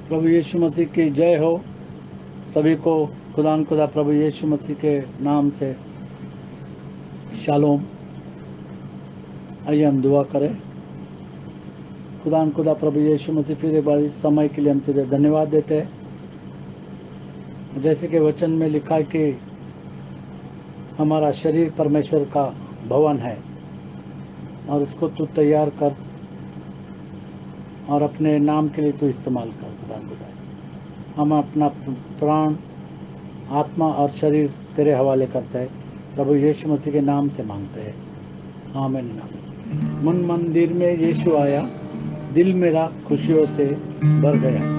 प्रभु यीशु मसीह की जय हो। सभी को खुदा प्रभु यीशु मसीह के नाम से शालोम। आइए हम दुआ करें। खुदा प्रभु यीशु मसीह, फिर एक बार इस समय के लिए हम तुझे धन्यवाद देते हैं। जैसे कि वचन में लिखा है कि हमारा शरीर परमेश्वर का भवन है और उसको तू तैयार कर और अपने नाम के लिए तू इस्तेमाल कर। खुदा हम अपना प्राण, आत्मा और शरीर तेरे हवाले करते हैं, प्रभु यीशु मसीह के नाम से मांगते हैं, आमीन। मन मंदिर में यीशु आया, दिल मेरा खुशियों से भर गया।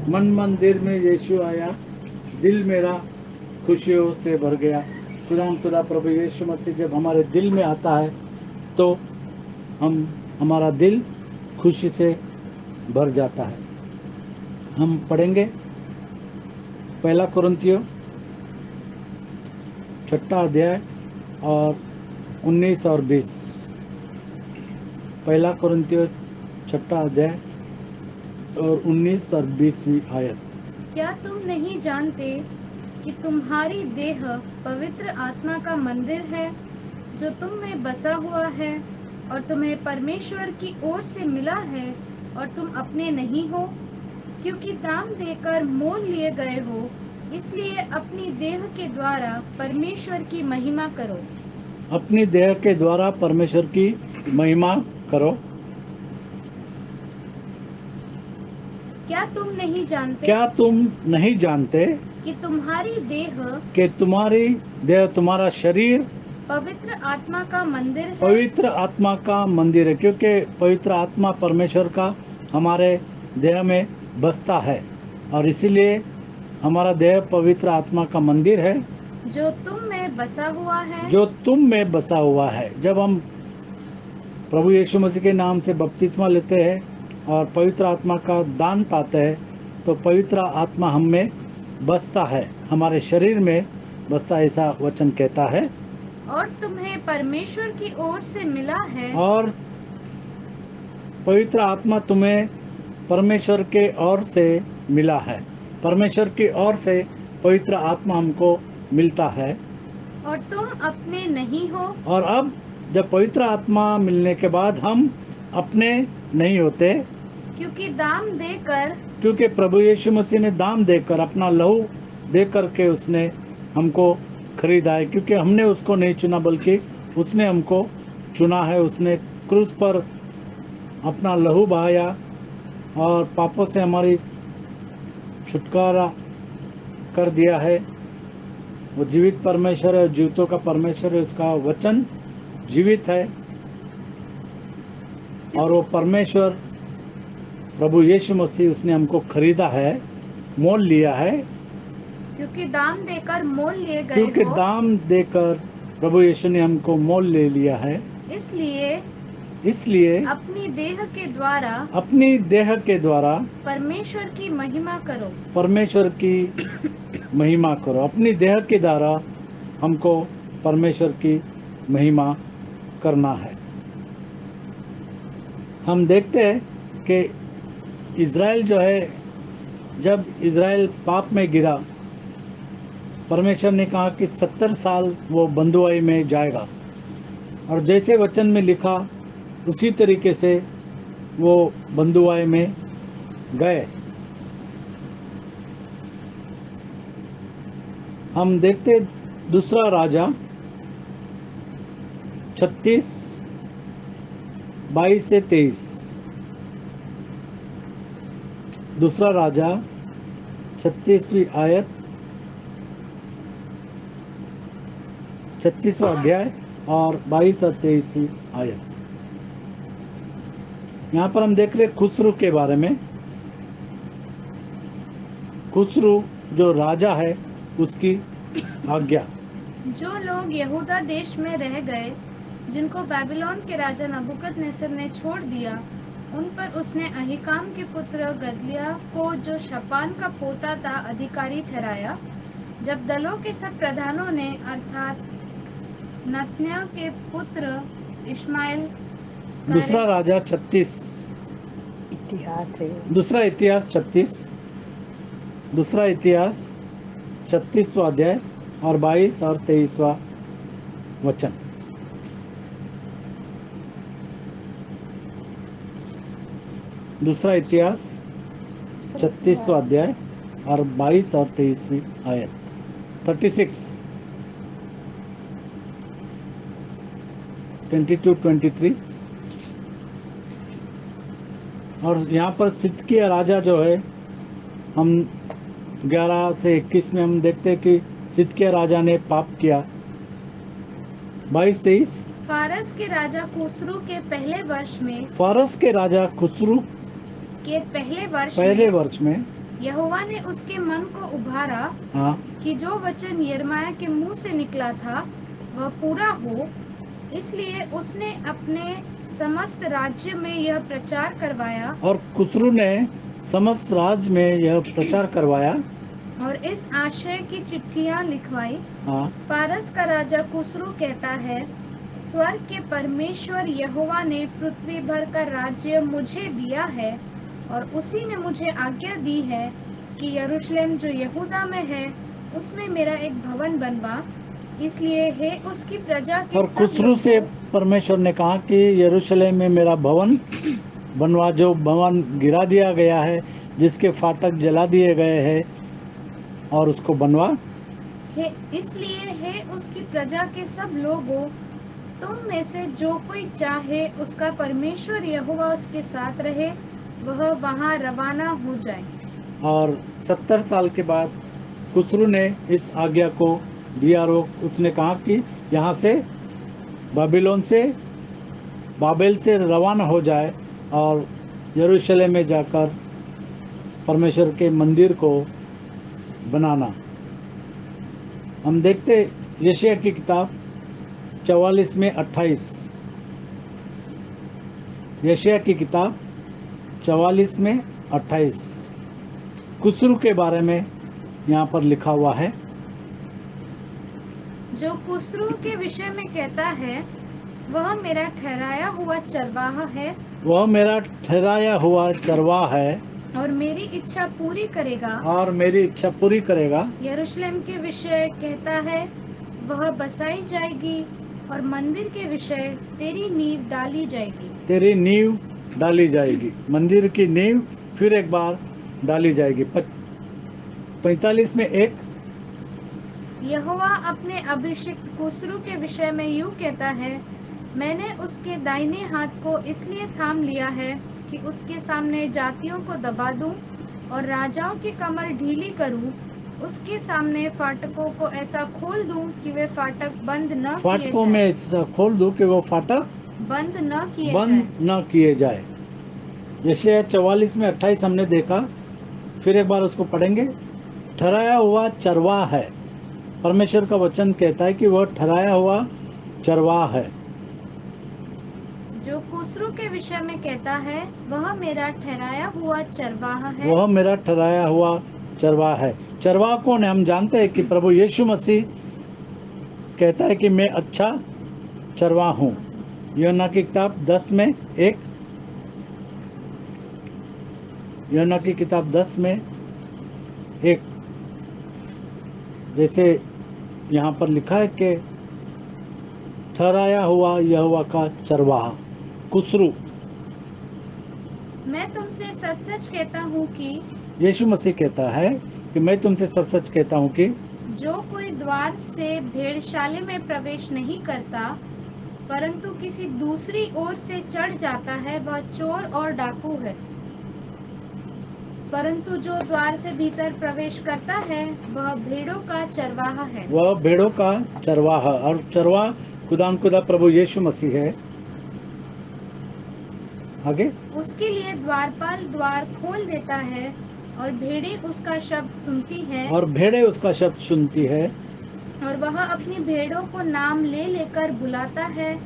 मन मंदिर में यीशु आया, दिल मेरा खुशियों से भर गया। खुदा प्रभु यीशु मसीह जब हमारे दिल में आता है तो हमारा दिल खुशी से भर जाता है। हम पढ़ेंगे पहला कुरिन्थियों 6 अध्याय और 19 और 20। पहला कुरिन्थियों 6 अध्याय और 19 और 20वीं आयत। क्या तुम नहीं जानते कि तुम्हारी देह पवित्र आत्मा का मंदिर है जो तुम में बसा हुआ है और तुम्हें परमेश्वर की ओर से मिला है और तुम अपने नहीं हो, क्योंकि दाम देकर मोल लिए गए हो। इसलिए अपनी देह के द्वारा परमेश्वर की महिमा करो। अपनी देह के द्वारा परमेश्वर की महिमा करो। क्या तुम नहीं जानते कि तुम्हारी देह तुम्हारा शरीर पवित्र आत्मा का मंदिर है। पवित्र आत्मा का मंदिर है, क्योंकि पवित्र आत्मा परमेश्वर का हमारे देह में बसता है और इसीलिए हमारा देह पवित्र आत्मा का मंदिर है जो तुम में बसा हुआ है। जब हम प्रभु यीशु मसीह के नाम से बपतिस्मा लेते हैं और पवित्र आत्मा का दान पाते हैं तो पवित्र आत्मा हम में बसता है, हमारे शरीर में बसता, ऐसा वचन कहता है। और तुम्हें परमेश्वर की ओर से मिला है। और पवित्र आत्मा तुम्हें परमेश्वर के ओर से मिला है। परमेश्वर की ओर से पवित्र आत्मा हमको मिलता है। और तुम अपने नहीं हो। और अब जब पवित्र आत्मा मिलने के बाद हम अपने नहीं होते, क्योंकि दाम देकर क्योंकि प्रभु यीशु मसीह ने दाम देकर, अपना लहू दे करके उसने हमको खरीदा है। क्योंकि हमने उसको नहीं चुना बल्कि उसने हमको चुना है। उसने क्रूस पर अपना लहू बहाया और पापों से हमारी छुटकारा कर दिया है। वो जीवित परमेश्वर है, जीवितों का परमेश्वर है, उसका वचन जीवित है। और वो परमेश्वर प्रभु यीशु मसीह उसने हमको खरीदा है, मोल लिया है। क्योंकि दाम देकर मोल लिए गए क्योंकि हो, दाम देकर प्रभु यीशु ने हमको मोल ले लिया है, इसलिए अपनी देह के द्वारा अपनी देह के द्वारा परमेश्वर की महिमा करो। परमेश्वर की महिमा करो। अपनी देह के द्वारा हमको परमेश्वर की महिमा करना है। हम देखते हैं कि इज़राइल जो है, जब इज़राइल पाप में गिरा, परमेश्वर ने कहा कि 70 साल वो बंधुआई में जाएगा। और जैसे वचन में लिखा उसी तरीके से वो बंधुआई में गए। हम देखते दूसरा राजा 36 22 से 23। दूसरा राजा 36वीं आयत, 36वां अध्याय और 22 और 23वीं आयत। यहाँ पर हम देख रहे खुसरू के बारे में। खुसरू जो राजा है उसकी आज्ञा। जो लोग यहूदा देश में रह गए, जिनको बेबीलोन के राजा नबूकदनेस्सर ने छोड़ दिया, उन पर उसने अहीकाम के पुत्र गदलिया को, जो शपान का पोता था, अधिकारी ठहराया। जब दलों के सब प्रधानों ने, अर्थात नतन्याह के पुत्र इश्माएल, दूसरा राजा 36, इतिहास है। दूसरा इतिहास 36, दूसरा इतिहास 36वां अध्याय और 22 और 23वां वचन। दूसरा इतिहास 36वां अध्याय और 22 और 23वीं आयत। 36, 22, 23। और यहाँ पर सिदकिय्याह राजा जो है, हम 11 से 21 में हम देखते हैं कि सिदकिय्याह राजा ने पाप किया। 22, 23। फारस के राजा खुसरू के पहले वर्ष में, फारस के राजा खुसरू के पहले पहले वर्ष में यहोवा ने उसके मन को उभारा हाँ, कि जो वचन यिर्मयाह के मुंह से निकला था वह पूरा हो। इसलिए उसने अपने समस्त राज्य में यह प्रचार करवाया और खुसरू ने समस्त राज्य में यह प्रचार करवाया। और इस आशय की चिट्ठियां लिखवाई। हाँ, फारस का राजा खुसरू कहता है, स्वर्ग के परमेश्वर यहोवा ने पृथ्वी भर का राज्य मुझे दिया है और उसी ने मुझे आज्ञा दी है कि यरूशलेम जो यहूदा में है उसमें मेरा एक भवन बनवा। इसलिए हे उसकी प्रजा के और सब खुसरू से लोगों, परमेश्वर ने कहा कि यरूशलेम में मेरा भवन बनवा। जो भवन गिरा दिया गया है, जिसके फाटक जला दिए गए हैं, और उसको बनवा। इसलिए हे उसकी प्रजा के सब लोगों, तुम में से जो कोई चाहे उसका परमेश्वर यहोवा उसके साथ रहे, वह वहाँ रवाना हो जाए। और 70 साल के बाद खुसरू ने इस आज्ञा को दिया। और उसने कहा कि यहाँ से बाबेल से रवाना हो जाए और यरूशलेम में जाकर परमेश्वर के मंदिर को बनाना। हम देखते यशायाह की किताब 44 में 28। यशायाह की किताब 44 में 28 खुसरू के बारे में यहाँ पर लिखा हुआ है। जो खुसरू के विषय में कहता है, वह मेरा ठहराया हुआ चरवाहा है, वह मेरा ठहराया हुआ चरवाहा है और मेरी इच्छा पूरी करेगा। और मेरी इच्छा पूरी करेगा। यरूशलेम के विषय कहता है, वह बसाई जाएगी और मंदिर के विषय तेरी नींव डाली जाएगी। तेरी नींव डाली जाएगी, मंदिर की नींव फिर एक बार डाली जाएगी। 45 में एक, यहोवा अपने अभिषिक्त कुसरू के विषय में यूं कहता है, मैंने उसके दाहिने हाथ को इसलिए थाम लिया है कि उसके सामने जातियों को दबा दूं और राजाओं की कमर ढीली करूं। उसके सामने फाटकों को ऐसा खोल दूं कि वे फाटक बंद न किए फाटकों में जाए, ऐसा खोल दूं कि वो फाटक बंद न किए बंद जाए। न किए जाए। यशायाह 44 में 28 हमने देखा, फिर एक बार उसको पढ़ेंगे। ठहराया हुआ चरवाह है, परमेश्वर का वचन कहता है कि वह ठहराया हुआ चरवाह है। जो कुसरू के विषय में कहता है, वह मेरा ठहराया हुआ चरवाह है। वह मेरा ठहराया हुआ चरवाह है। चरवाह कौन है? हम जानते हैं कि प्रभु यीशु मसीह कहता है कि मैं अच्छा चरवाह हूँ। यूहन्ना की किताब 10 में 1, यूहन्ना की किताब 10 में 1, जैसे यहाँ पर लिखा है कि ठहराया हुआ यहोवा का चरवाहा कुसरू। मैं तुमसे सच सच कहता हूँ कि यीशु मसीह कहता है कि मैं तुमसे सच सच कहता हूँ कि जो कोई द्वार से भेड़शाले में प्रवेश नहीं करता, परंतु किसी दूसरी ओर से चढ़ जाता है, वह चोर और डाकू है। परंतु जो द्वार से भीतर प्रवेश करता है, वह भेड़ों का चरवाहा है। वह भेड़ों का चरवाहा, और चरवाहा खुदा प्रभु यीशु मसीह है। आगे, उसके लिए द्वारपाल द्वार खोल देता है और भेड़ें उसका शब्द सुनती है, और भेड़ें उसका शब्द सुनती है, और वह अपनी भेड़ों को नाम ले लेकर बुलाता है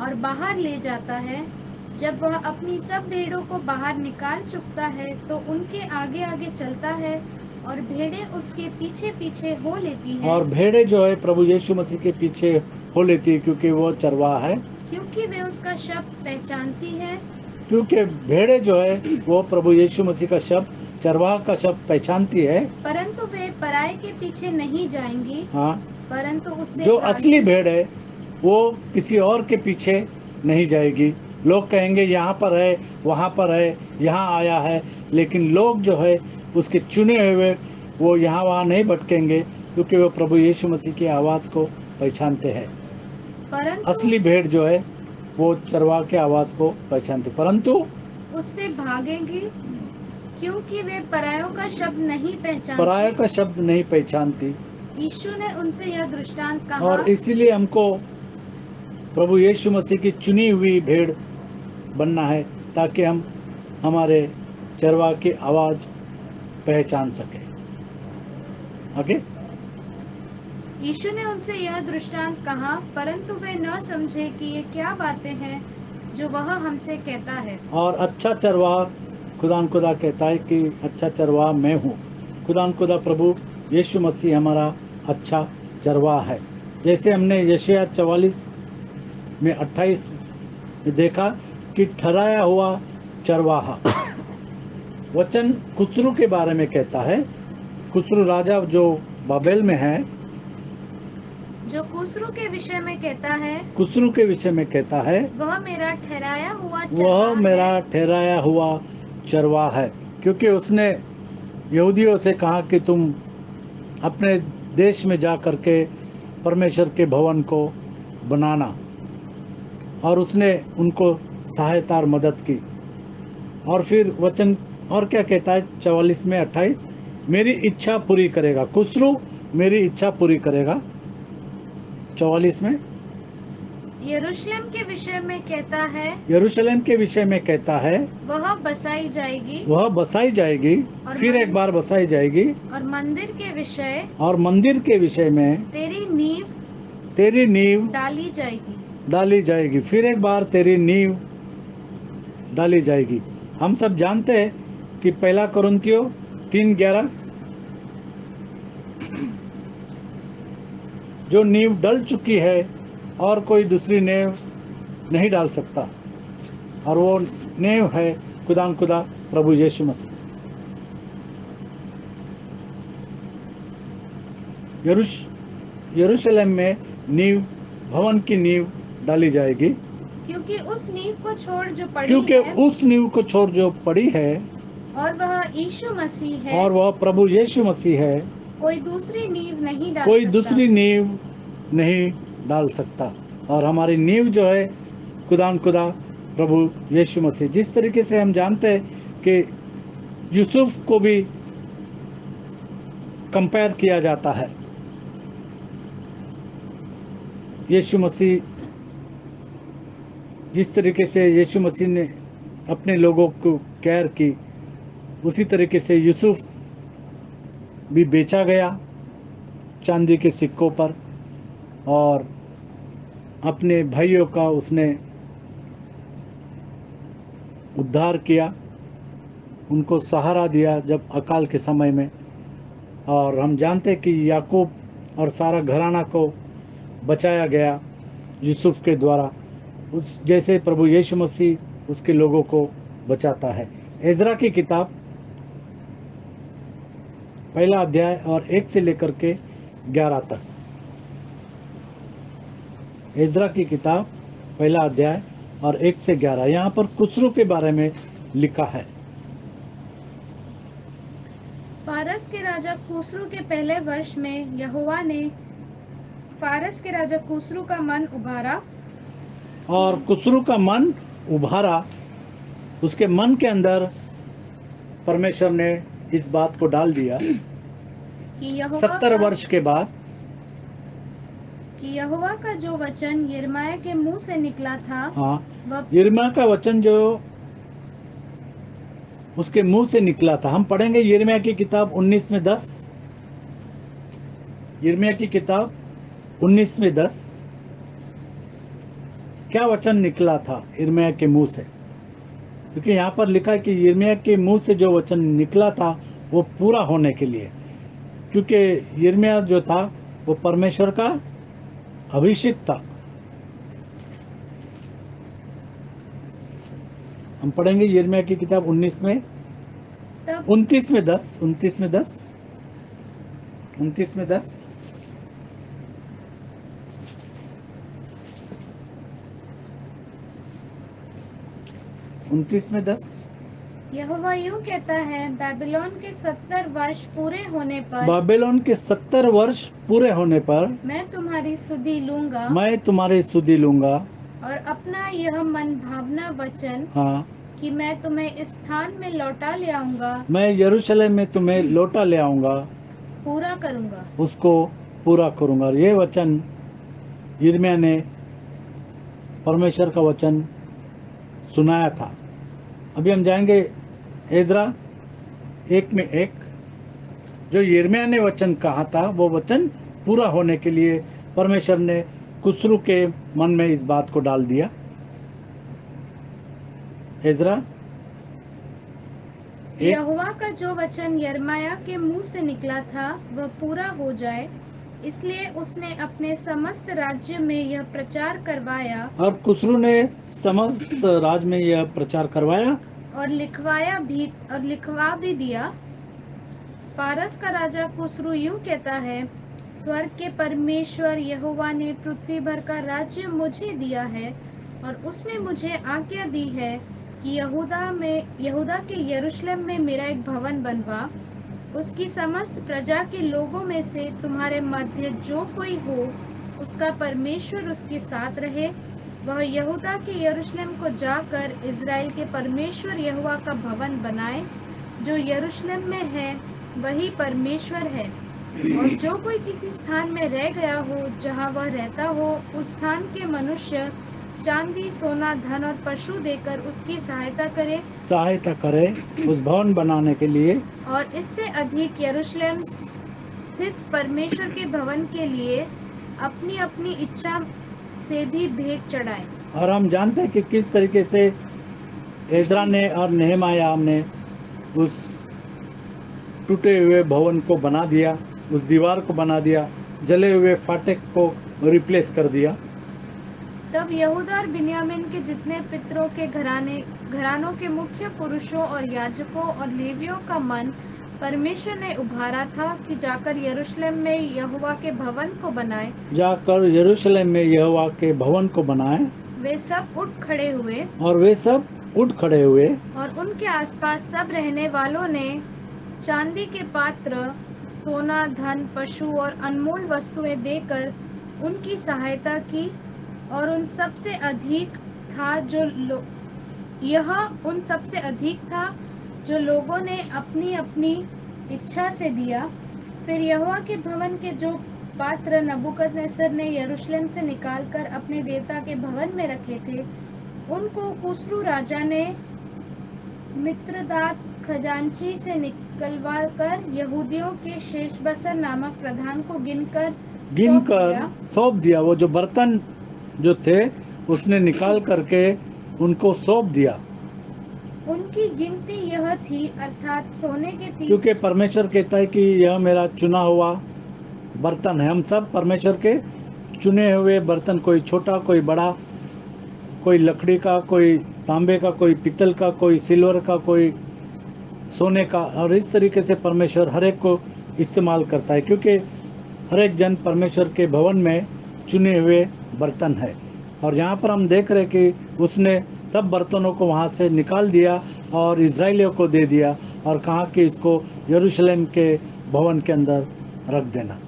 और बाहर ले जाता है। जब वह अपनी सब भेड़ों को बाहर निकाल चुकता है, तो उनके आगे आगे चलता है और भेड़ें उसके पीछे पीछे हो लेती हैं। और भेड़ें जो है प्रभु यीशु मसीह के पीछे हो लेती है, क्योंकि वो चरवाहा है। क्योंकि वे उसका शब्द पहचानती है। क्योंकि भेड़ें जो है वो प्रभु यीशु मसीह का शब्द, चरवाहा का शब्द पहचानती है। परंतु वे पराये के पीछे नहीं जाएंगी, हाँ, परंतु उससे जो आगे- असली भेड़ है वो किसी और के पीछे नहीं जाएगी। लोग कहेंगे यहाँ पर है, वहाँ पर है, यहाँ आया है, लेकिन लोग जो है उसके चुने हुए वो यहाँ वहाँ नहीं भटकेंगे, क्योंकि वो प्रभु यीशु मसीह की आवाज़ को पहचानते हैं। परंतु असली भेड़ जो है वो चरवाह के आवाज़ को पहचानते, परंतु उससे भागेंगी, क्योंकि वे परायों का शब्द नहीं पराया पहचानती। का शब्द नहीं पहचानती। यीशु ने उनसे यह दृष्टांत कहा, और इसीलिए हमको प्रभु यीशु मसीह की चुनी हुई भेड़ बनना है, ताकि हम हमारे चरवाह की आवाज़ पहचान सकें। ओके, यीशु ने उनसे यह दृष्टांत कहा, परंतु वे न समझे कि ये क्या बातें हैं जो वह हमसे कहता है। और अच्छा चरवाह खुदा कहता है कि अच्छा चरवाह मैं हूँ। खुदा प्रभु यीशु मसीह हमारा अच्छा चरवाह है। जैसे हमने यशायाह 44 में 28 में देखा कि ठहराया हुआ चरवाहा, वचन कुसरू के बारे में कहता है। कुसरू राजा जो बाबेल में है, जो कुसरू के विषय में कहता है, कुसरू के विषय में कहता है वह मेरा ठहराया हुआ चरवाहा वह मेरा है। ठहराया हुआ चरवाह है। क्योंकि उसने यहूदियों से कहा कि तुम अपने देश में जा कर के परमेश्वर के भवन को बनाना, और उसने उनको सहायता और मदद की। और फिर वचन और क्या कहता है 44 में 28, मेरी इच्छा पूरी करेगा। कुसरू मेरी इच्छा पूरी करेगा। 44 में यरूशलेम के विषय में कहता है, यरूशलेम के विषय में कहता है वह बसाई जाएगी, वह बसाई जाएगी, और फिर एक बार बसाई जाएगी। और मंदिर के विषय और मंदिर के विषय में तेरी नींव तेरी नींव डाली जाएगी। डाली जाएगी, फिर एक बार तेरी नींव डाली जाएगी। हम सब जानते हैं कि 1 कुरिन्थियों 3:11, जो नींव डल चुकी है और कोई दूसरी नींव नहीं डाल सकता, और वो नींव है खुदा प्रभु यीशु मसीह। यरूशलेम में नींव भवन की नींव डाली जाएगी, क्योंकि उस नींव को छोड़ जो पड़ी क्योंकि है उस नींव को छोड़ जो पड़ी है और वह यीशु मसीह है, और वह प्रभु यीशु मसीह है, कोई दूसरी नींव नहीं डाल कोई सकता। दूसरी नींव नहीं डाल सकता। और हमारी नींव जो है खुदा प्रभु यीशु मसीह। जिस तरीके से हम जानते हैं कि यूसुफ को भी कंपेयर किया जाता है यीशु मसीह, जिस तरीके से यीशु मसीह ने अपने लोगों को केयर की, उसी तरीके से यूसुफ भी बेचा गया चांदी के सिक्कों पर और अपने भाइयों का उसने उद्धार किया, उनको सहारा दिया जब अकाल के समय में। और हम जानते हैं कि याकूब और सारा घराना को बचाया गया यूसुफ के द्वारा, उस जैसे प्रभु यीशु मसीह उसके लोगों को बचाता है। एजरा की किताब पहला अध्याय और 1 से लेकर के 11 तक। एजरा की किताब पहला अध्याय और 1 से 11। यहाँ पर खुसरू के बारे में लिखा है। फारस के राजा खुसरू के पहले वर्ष में यहोवा ने फारस के राजा खुसरू का मन उभारा, और खुसरू का मन उभारा, उसके मन के अंदर परमेश्वर ने इस बात को डाल दिया कि 70 वर्ष के बाद कि यहोवा का जो वचन यिर्मयाह के मुंह से निकला था, हाँ, वह यिर्मयाह का वचन जो उसके मुंह से निकला था। हम पढ़ेंगे यिर्मयाह की किताब 19:10। यिर्मयाह की किताब 19:10। क्या वचन निकला था यिर्मयाह के मुंह से? क्योंकि यहाँ पर लिखा है कि यिर्मयाह के मुंह से जो वचन निकला था वो पूरा होने के लिए, क्योंकि यिर्मयाह जो था वो परमेश्वर का अभिषेक था। हम पढ़ेंगे यिर्मयाह की किताब 19 में तब 29:10। 29:10। 29:10। यहोवा यूं कहता है, बेबीलोन के 70 वर्ष पूरे होने पर बाबेलोन के 70 वर्ष पूरे होने पर मैं तुम्हारी सुधि लूंगा मैं तुम्हारी सुधि लूंगा। और अपना यह मन भावना वचन हाँ, कि मैं तुम्हें इस स्थान में लौटा ले आऊंगा मैं यरूशलेम में तुम्हें लौटा ले आऊंगा, पूरा करूंगा। उसको पूरा करूंगा। और ये वचन यिर्मयाह ने परमेश्वर का वचन सुनाया था। अभी हम जाएंगे एजरा 1:1। जो यिर्मयाह ने वचन कहा था वो वचन पूरा होने के लिए परमेश्वर ने खुसरू के मन में इस बात को डाल दिया। एजरा यहोवा का जो वचन यिर्मयाह के मुंह से निकला था वह पूरा हो जाए, इसलिए उसने अपने समस्त राज्य में यह प्रचार करवाया और खुसरू ने समस्त राज्य में यह प्रचार करवाया और लिखवा भी दिया। फारस का राजा खुसरू यूं कहता है, स्वर्ग के परमेश्वर यहोवा ने पृथ्वी भर का राज्य मुझे दिया है और उसने मुझे आज्ञा दी है कि यहूदा के यरूशलेम में मेरा एक भवन बनवा। उसकी समस्त प्रजा के लोगों में से तुम्हारे मध्य जो कोई हो, उसका परमेश्वर उसके साथ रहे। वह यहूदा के यरूशलेम को जाकर इज़राइल के परमेश्वर यहोवा का भवन बनाए। जो यरूशलेम में है वही परमेश्वर है। और जो कोई किसी स्थान में रह गया हो जहाँ वह रहता हो, उस स्थान के मनुष्य चांदी, सोना, धन और पशु देकर उसकी सहायता करे उस भवन बनाने के लिए। और इससे अधिक यरूशलेम स्थित परमेश्वर के भवन के लिए अपनी अपनी इच्छा से भी भेंट चढ़ाए। और हम जानते हैं कि किस तरीके से एजरा ने और नेहमायाह ने उस टूटे हुए भवन को बना दिया, उस दीवार को बना दिया, जले हुए फाटक को रिप्लेस कर दिया। तब यहूदा और बिन्यामीन के जितने पितरों के घरानों के मुख्य पुरुषों और याजकों और लेवियों का मन परमेश्वर ने उभारा था कि जाकर यरूशलेम में यहोवा के भवन को बनाए, जाकर यरूशलेम में यहोवा के भवन को बनाए, वे सब उठ खड़े हुए और वे सब उठ खड़े हुए, और उनके आसपास सब रहने वालों ने चांदी के पात्र, सोना, धन, पशु और अनमोल वस्तुएं देकर उनकी सहायता की। और उन सबसे अधिक था यह उन सबसे अधिक था जो लोगों ने अपनी अपनी इच्छा से दिया। फिर यहोवा के भवन के जो पात्र नबूकदनेस्सर ने यरूशलेम से निकालकर अपने देवता के भवन में रखे थे, उनको कुस्रू राजा ने मित्रदात खजांची से निकलवा कर यहूदियों के शेषबसर नामक प्रधान को गिनकर सौंप दिया। वो जो बर्तन जो थे उसने निकाल करके उनको सौंप दिया। उनकी गिनती यह थी, अर्थात सोने के 30, क्योंकि परमेश्वर कहता है कि यह मेरा चुना हुआ बर्तन है। हम सब परमेश्वर के चुने हुए बर्तन, कोई छोटा कोई बड़ा, कोई लकड़ी का, कोई तांबे का, कोई पीतल का, कोई सिल्वर का, कोई सोने का, और इस तरीके से परमेश्वर हर एक को इस्तेमाल करता है, क्योंकि हर एक जन परमेश्वर के भवन में चुने हुए बर्तन है। और यहाँ पर हम देख रहे कि उसने सब बर्तनों को वहाँ से निकाल दिया और इजराइलियों को दे दिया और कहा कि इसको यरूशलेम के भवन के अंदर रख देना।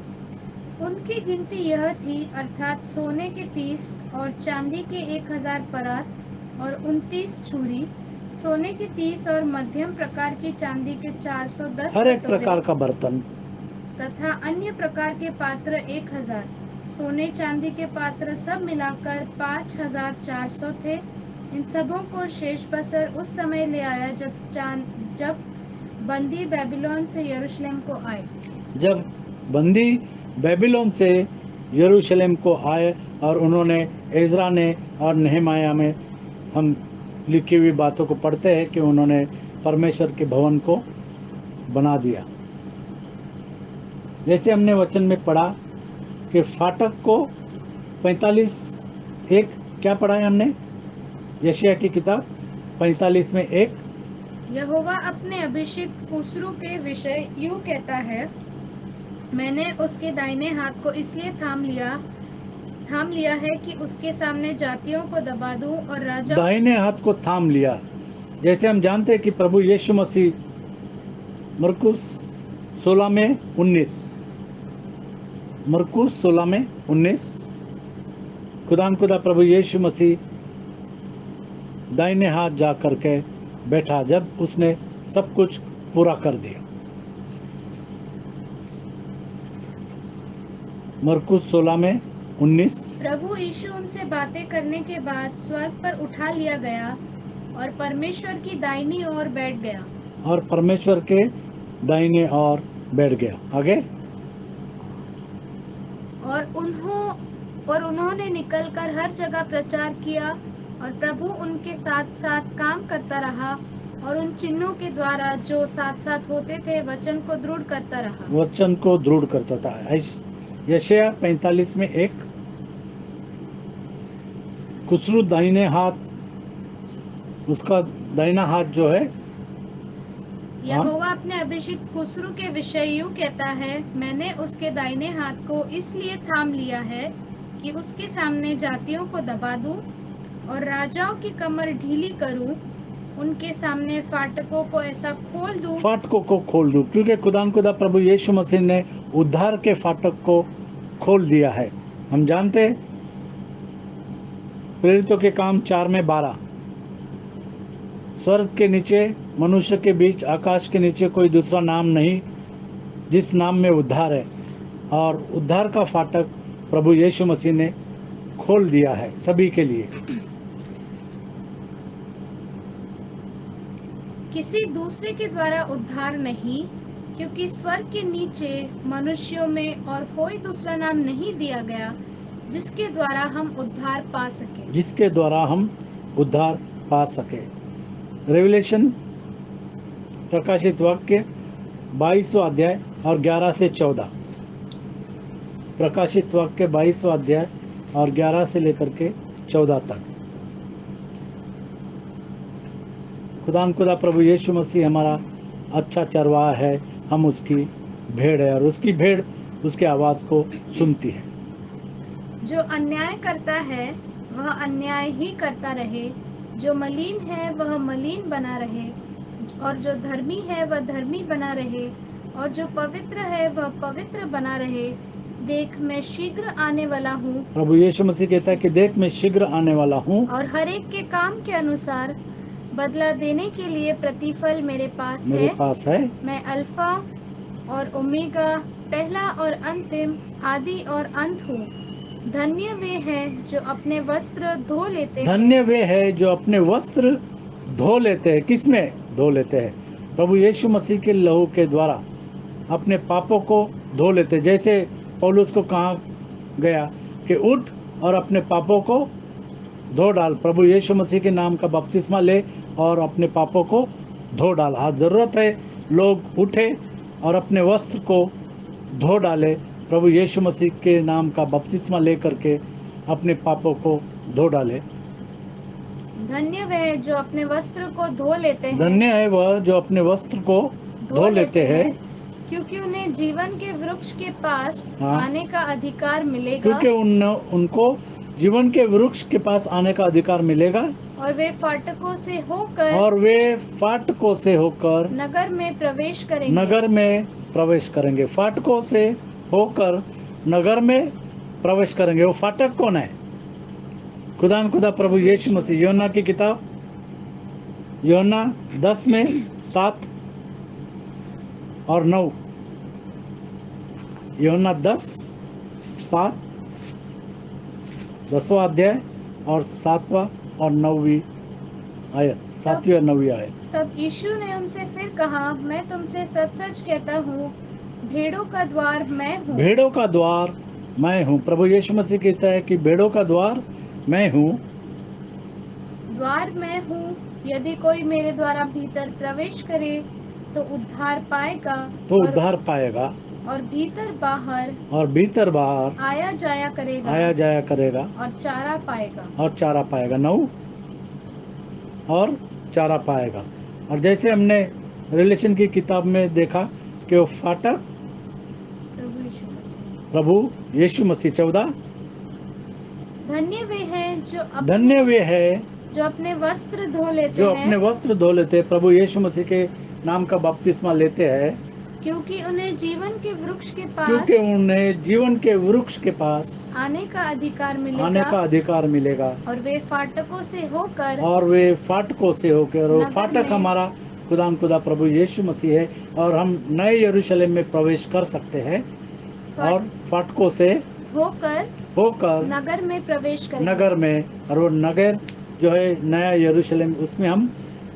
उनकी गिनती यह थी, अर्थात सोने के 30 और चांदी के 1000 परात और 29 छुरी, सोने के 30 और मध्यम प्रकार की चांदी के 410 हर एक कटोरे प्रकार का बर्तन तथा अन्य प्रकार के पात्र 1000। सोने चांदी के पात्र सब मिलाकर 5400 थे। इन सबों को शेषबसर उस समय ले आया जब बंदी बेबीलोन से यरूशलेम को आए। जब बंदी बेबीलोन से यरूशलेम को आए और उन्होंने एजरा ने और नेहमाया में हम लिखी हुई बातों को पढ़ते हैं कि उन्होंने परमेश्वर के भवन को बना दिया। जैसे हमने वचन में पढ़ा कि फाटक को 45:1 क्या पढ़ा है हमने? यशायाह की किताब 45 में 1, यहोवा अपने अभिषिक्त कुस्रू के विषय यूं कहता है, मैंने उसके दाहिने हाथ को इसलिए थाम लिया है कि उसके सामने जातियों को दबा दूं और राजा दाहिने हाथ को थाम लिया। जैसे हम जानते हैं कि प्रभु यीशु मसीह मरकुस 16 में 19 मरकुस 16 में 19 खुदा प्रभु यीशु मसीह दाहिने हाथ जा करके बैठा जब उसने सब कुछ पूरा कर दिया। मरकुस 16 में 19। प्रभु यीशु उनसे बातें करने के बाद स्वर्ग पर उठा लिया गया और परमेश्वर की दाहिनी ओर बैठ गया। और परमेश्वर के दाहिने ओर बैठ गया। आगे और उन्होंने निकलकर हर जगह प्रचार किया और प्रभु उनके साथ साथ काम करता रहा और उन चिन्हों के द्वारा जो साथ साथ होते थे वचन को दृढ़ करता रहा। वचन को दृढ़ करता था। यशायाह 45 में 1 कुस्रू दाहिने हाथ, उसका दाहिना हाथ जो है, यहोवा अपने अभिषिक्त कुस्रू के विषय यूं कहता है, मैंने उसके दाहिने हाथ को इसलिए थाम लिया है कि उसके सामने जातियों को दबा दूं और राजाओं की कमर ढीली करूं, उनके सामने फाटकों को ऐसा खोल दूं, क्योंकि खुदा प्रभु यीशु मसीह ने उद्धार के फाटक को खोल दिया है। हम जानते हैं प्रेरितों के काम 4 में 12, स्वर्ग के नीचे मनुष्य के बीच आकाश के नीचे कोई दूसरा नाम नहीं जिस नाम में उद्धार है, और उद्धार का फाटक प्रभु यीशु मसीह ने खोल दिया है सभी के लिए। किसी दूसरे के द्वारा उद्धार नहीं, क्योंकि स्वर्ग के नीचे मनुष्यों में और कोई दूसरा नाम नहीं दिया गया जिसके द्वारा हम उद्धार पा सके। रेवलेशन प्रकाशित वाक्य 22वां अध्याय और 11 से 14। प्रकाशित वाक्य 22वां अध्याय और 11 से लेकर के 14 तक। खुदा प्रभु यीशु मसीह हमारा अच्छा चरवाहा है, हम उसकी भेड़ है और उसकी भेड़ उसके आवाज़ को सुनती है। जो अन्याय करता है वह अन्याय ही करता रहे, जो मलिन है वह मलिन बना रहे, और जो धर्मी है वह धर्मी बना रहे, और जो पवित्र है वह पवित्र बना रहे। देख, मैं शीघ्र आने वाला हूँ, प्रभु यीशु मसीह कहता है कि देख मैं शीघ्र आने वाला हूँ, और हर एक के काम के अनुसार बदला देने के लिए प्रतिफल मेरे पास है। मैं अल्फा और ओमेगा, पहला और अंतिम, आदि और अंत हूँ। धन्य वे हैं जो अपने वस्त्र धो लेते हैं। धन्य वे है जो अपने वस्त्र धो लेते हैं। किसमें धो लेते हैं? प्रभु यीशु मसीह के लहू के द्वारा अपने पापों को धो लेते हैं। जैसे पौलुस को कहा गया कि उठ और अपने पापों को धो डाल, प्रभु यीशु मसीह के नाम का बपतिस्मा ले और अपने पापों को धो डाल। आज ज़रूरत है लोग उठे और अपने वस्त्र को धो डाले, प्रभु यीशु मसीह के नाम का बपतिस्मा ले करके अपने पापों को धो डाले। धन्य वे हैं जो अपने वस्त्र को धो लेते हैं। धन्य है वह जो अपने वस्त्र को धो लेते हैं, क्योंकि उन्हें जीवन के वृक्ष के पास हाँ। आने का अधिकार मिलेगा। क्योंकि उनको जीवन के वृक्ष के पास आने का अधिकार मिलेगा, और वे फाटकों से होकर नगर में प्रवेश करेंगे। नगर में प्रवेश करेंगे। फाटकों से होकर नगर में प्रवेश करेंगे। वो फाटक कौन है? खुदा प्रभु यीशु मसीह। यूहन्ना की किताब, यूहन्ना 10 में 7 और 9। यूहन्ना 10:7, 10वां अध्याय और 7वां और 9वीं आयत, 7वीं और 9वीं आयत। तब यीशु ने उनसे फिर कहा, मैं तुमसे सच सच कहता हूँ, भेड़ों का द्वार मैं हूँ। भेड़ों का द्वार मैं हूँ। प्रभु यीशु मसीह कहता है कि भेड़ों का द्वार मैं हूँ। द्वार मैं हूँ, यदि कोई मेरे द्वारा भीतर प्रवेश करे तो उद्धार पाएगा, और भीतर बाहर आया जाया करेगा और चारा पाएगा। 9 और चारा पाएगा। और जैसे हमने रिलेशन की किताब में देखा कि वो फाटक प्रभु यीशु मसीह। 14, धन्य वे हैं जो अपने वस्त्र धो लेते हैं, प्रभु यीशु मसीह के नाम का बपतिस्मा लेते हैं, क्योंकि उन्हें जीवन के वृक्ष के पास आने का अधिकार मिलेगा। और वे फाटकों से होकर और फाटक हमारा खुदा प्रभु यीशु मसीह है, और हम नए यरूशलेम में प्रवेश कर सकते हैं और फाटकों से होकर नगर में प्रवेश करेंगे। नगर में, और वो नगर जो है नया यरूशलेम, उसमें हम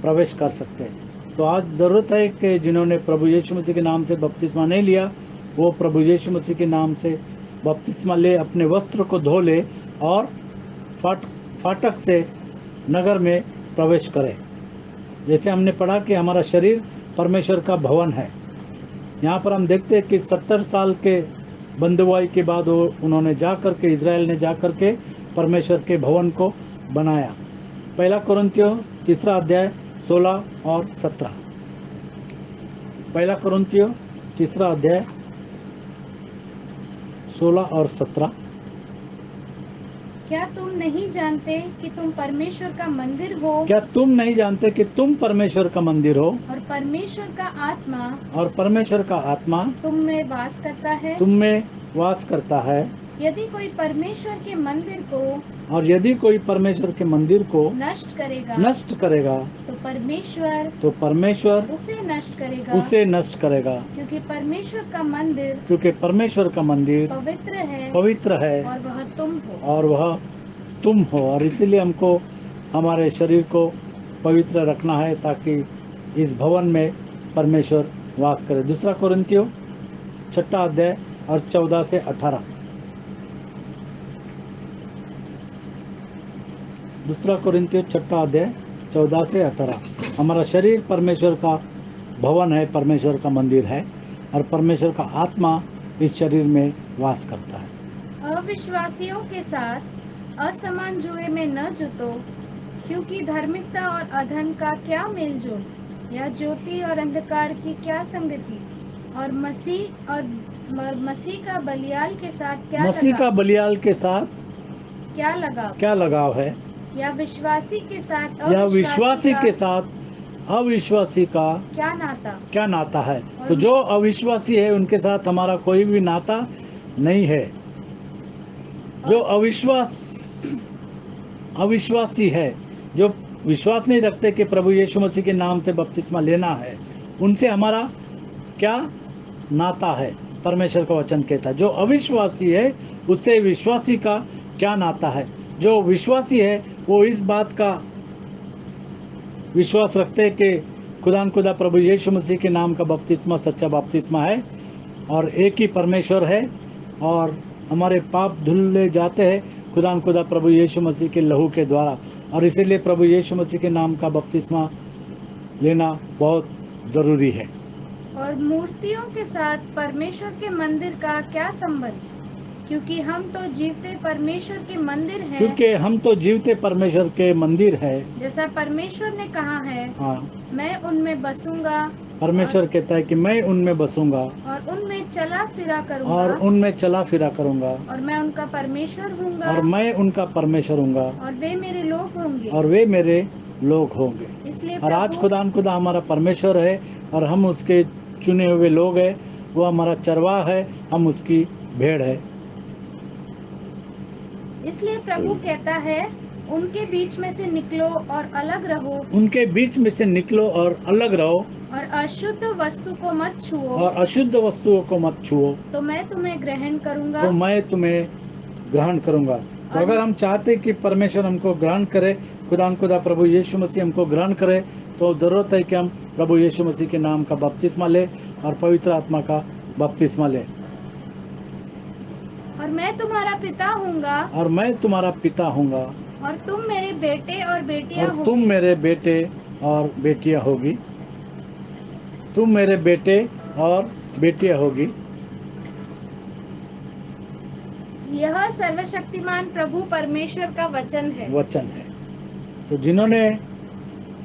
प्रवेश कर सकते हैं। तो आज ज़रूरत है कि जिन्होंने प्रभु यीशु मसीह के नाम से बपतिस्मा नहीं लिया, वो प्रभु यीशु मसीह के नाम से बपतिस्मा ले, अपने वस्त्र को धो ले और फाटक से नगर में प्रवेश करें। जैसे हमने पढ़ा कि हमारा शरीर परमेश्वर का भवन है। यहाँ पर हम देखते हैं कि 70 साल के बंदुआई के बाद उन्होंने इज़राइल ने जा कर के परमेश्वर के भवन को बनाया। 1 कुरिन्थियों 3 अध्याय 16 और 17। 1 कुरिन्थियों 3 अध्याय 16 और 17। क्या तुम नहीं जानते कि तुम परमेश्वर का मंदिर हो? और परमेश्वर का आत्मा तुम में वास करता है। यदि कोई परमेश्वर के मंदिर को नष्ट करेगा तो परमेश्वर उसे नष्ट करेगा, क्योंकि परमेश्वर का मंदिर पवित्र है और वह तुम हो। और इसीलिए हमको हमारे शरीर को पवित्र रखना है ताकि इस भवन में परमेश्वर वास करे। 2 कुरिन्थियों 6 अध्याय और 14 से 18। 2 कुरिन्थियों 6 अध्याय 14 से 18। हमारा शरीर परमेश्वर का भवन है, परमेश्वर का मंदिर है, और परमेश्वर का आत्मा इस शरीर में वास करता है। अविश्वासियों के साथ असमान जुए में न जुटो, क्योंकि धार्मिकता और अधर्म का क्या मेलजोल? या ज्योति और अंधकार की क्या संगति, और मसीह का बलियाल के साथ क्या मसीह का लगाव, बलियाल के साथ क्या लगाव है, या विश्वासी के साथ या विश्वासी के का साथ अविश्वासी का क्या नाता है। तो जो अविश्वासी है उनके साथ हमारा कोई भी नाता नहीं है। जो अविश्वासी है, जो विश्वास नहीं रखते कि प्रभु यीशु मसीह के नाम से बपतिस्मा लेना है, उनसे हमारा क्या नाता है, परमेश्वर का वचन कहता है। जो अविश्वासी है उससे विश्वासी का क्या नाता है। जो विश्वासी है वो इस बात का विश्वास रखते हैं कि खुदा प्रभु यीशु मसीह के नाम का बपतिस्मा सच्चा बपतिस्मा है, और एक ही परमेश्वर है, और हमारे पाप धुले जाते हैं खुदा प्रभु यीशु मसीह के लहू के द्वारा। और इसीलिए प्रभु यीशु मसीह के नाम का बपतिस्मा लेना बहुत ज़रूरी है। और मूर्तियों के साथ परमेश्वर के मंदिर का क्या संबंध, क्योंकि हम तो जीवते परमेश्वर के मंदिर हैं। क्योंकि हम तो जीवते परमेश्वर के मंदिर है, जैसा परमेश्वर ने कहा है, हाँ, मैं उनमें बसूंगा, परमेश्वर कहता है कि मैं उनमें बसूंगा और उनमें चला फिरा करूंगा, और मैं उनका परमेश्वर हूँगा, और मैं उनका परमेश्वर हूँगा, और वे मेरे लोग होंगे, और वे मेरे लोग होंगे। इसलिए और आज खुदा हमारा परमेश्वर है, और हम उसके चुने हुए लोग हैं। वो हमारा चरवाहा है, हम उसकी भेड़ है। इसलिए प्रभु कहता है, उनके बीच में से निकलो और अलग रहो, उनके बीच में से निकलो और अलग रहो, और अशुद्ध वस्तु को मत छुओ, और अशुद्ध वस्तुओं को मत छुओ, तो मैं तुम्हें ग्रहण करूंगा। तो मैं तुम्हें ग्रहण करूंगा। तो अगर हम चाहते कि परमेश्वर हमको ग्रहण करे, खुदा प्रभु यीशु मसीह हमको ग्रहण करे, तो ज़रूरत है कि हम प्रभु यीशु मसीह के नाम का बपतिस्मा ले और पवित्र आत्मा का बपतिस्मा ले। और मैं तुम्हारा पिता हूँगा, और मैं तुम्हारा पिता हूँगा, और तुम मेरे बेटे और बेटियां और होगी। तुम मेरे बेटे और बेटियां होगी। तुम मेरे बेटे और बेटियां होगी। यह सर्वशक्तिमान प्रभु परमेश्वर का वचन है। तो जिन्होंने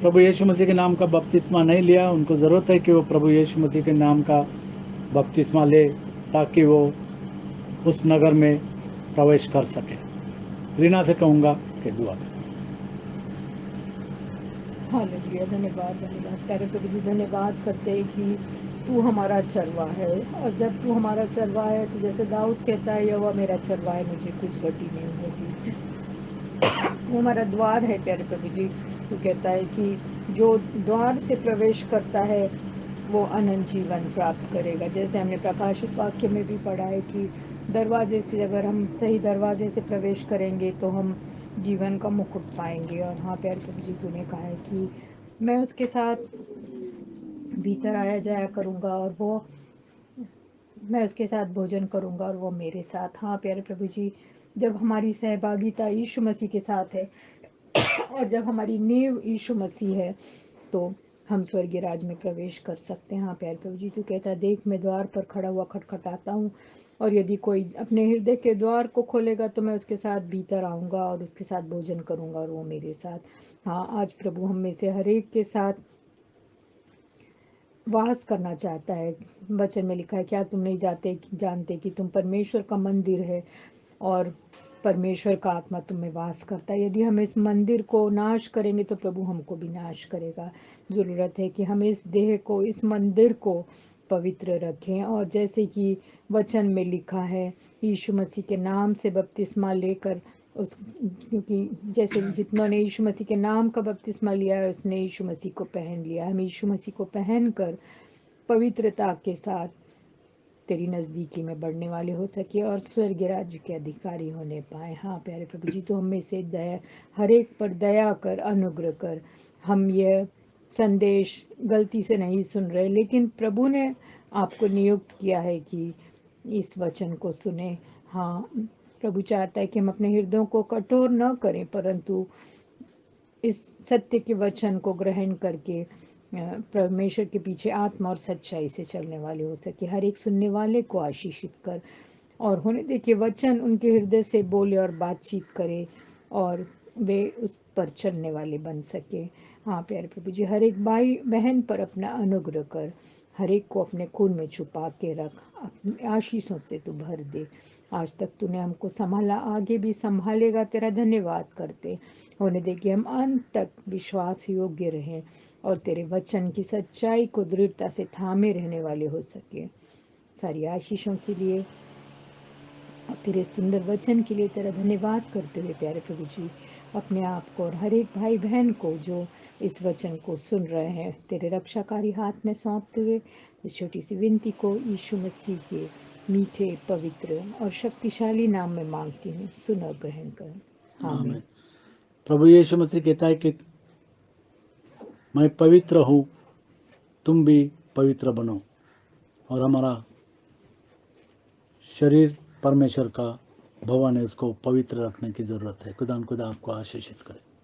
प्रभु यीशु मसीह के नाम का बपतिस्मा नहीं लिया, उनको ज़रूरत है कि वो प्रभु यीशु मसीह के नाम का बपतिस्मा ले, ताकि वो उस नगर में प्रवेश कर सके। रीना से कहूँगा कि दुआ करें। हालेलुया, धन्यवाद प्यारे प्रभु जी, धन्यवाद करते हैं कि तू हमारा चरवा है। और जब तू हमारा चरवा है तो जैसे दाऊद कहता है, यहोवा मेरा चरवा है, मुझे कुछ गति नहीं होगी। वो हमारा द्वार है प्यारे प्रभु जी। तू कहता है कि जो द्वार से प्रवेश करता है वो अनंत जीवन प्राप्त करेगा। जैसे हमने प्रकाशित वाक्य में भी पढ़ा है कि दरवाजे से, अगर हम सही दरवाजे से प्रवेश करेंगे तो हम जीवन का मुकुट पाएंगे। और हाँ प्यारे प्रभु जी, तूने कहा है कि मैं उसके साथ भीतर आया जाया करूँगा, और मैं उसके साथ भोजन करूँगा और वो मेरे साथ। हाँ प्यारे प्रभु जी, जब हमारी सहभागिता यीशु मसीह के साथ है और जब हमारी नींव यीशु मसीह है, तो हम स्वर्गीय राज में प्रवेश कर सकते हैं। हाँ प्यारे प्रभु जी, तू कहता है, देख मैं द्वार पर खड़ा हुआ खटखटाता हूँ, और यदि कोई अपने हृदय के द्वार को खोलेगा तो मैं उसके साथ भीतर आऊँगा और उसके साथ भोजन करूँगा और वो मेरे साथ। हाँ, आज प्रभु हम में से हर एक के साथ वास करना चाहता है। वचन में लिखा है, क्या तुम नहीं जानते कि तुम परमेश्वर का मंदिर है और परमेश्वर का आत्मा तुम में वास करता है। यदि हम इस मंदिर को नाश करेंगे तो प्रभु हमको भी नाश करेगा। ज़रूरत है कि हम इस देह को, इस मंदिर को पवित्र रखें, और जैसे कि वचन में लिखा है, यीशु मसीह के नाम से बपतिस्मा लेकर क्योंकि जैसे जितनों ने यीशु मसीह के नाम का बपतिस्मा लिया है उसने यीशु मसीह को पहन लिया। हम यीशु मसीह को पहनकर पवित्रता के साथ तेरी नज़दीकी में बढ़ने वाले हो सके और स्वर्गीय राज्य के अधिकारी होने पाए। हाँ प्यारे प्रभु जी, तो हम में से दया, हर एक पर दया कर, अनुग्रह कर। हम यह संदेश गलती से नहीं सुन रहे, लेकिन प्रभु ने आपको नियुक्त किया है कि इस वचन को सुने। हाँ, प्रभु चाहता है कि हम अपने हृदयों को कठोर न करें, परंतु इस सत्य के वचन को ग्रहण करके परमेश्वर के पीछे आत्मा और सच्चाई से चलने वाले हो सके। हर एक सुनने वाले को आशीषित कर, और होने दे कि वचन उनके हृदय से बोले और बातचीत करे और वे उस पर चलने वाले बन सके। हाँ प्यारे प्रभु जी, हर एक भाई बहन पर अपना अनुग्रह कर, हर एक को अपने खून में छुपा के रख, अपनी आशीषों से तू भर दे। आज तक तूने हमको संभाला, आगे भी संभालेगा, तेरा धन्यवाद करते। होने दे कि हम अंत तक विश्वास योग्य रहें और तेरे वचन की सच्चाई को दृढ़ता से थामे रहने वाले हो सके। सारी आशीषों के लिए और तेरे सुंदर वचन के लिए तेरा धन्यवाद करते हुए प्यारे प्रभु जी, अपने आप को और हर एक भाई बहन को जो इस वचन को सुन रहे हैं तेरे रक्षाकारी हाथ में सौंपते हुए इस छोटी सी विनती को यीशु मसीह के मीठे, पवित्र और शक्तिशाली नाम में मांगती हूँ, सुन और ग्रहण कर। आमीन। आमीन। प्रभु यीशु मसीह कहता है कि मैं पवित्र हूँ, तुम भी पवित्र बनो, और हमारा शरीर परमेश्वर का भवन है, उसको पवित्र रखने की ज़रूरत है। खुदा आपको आशीषित करे।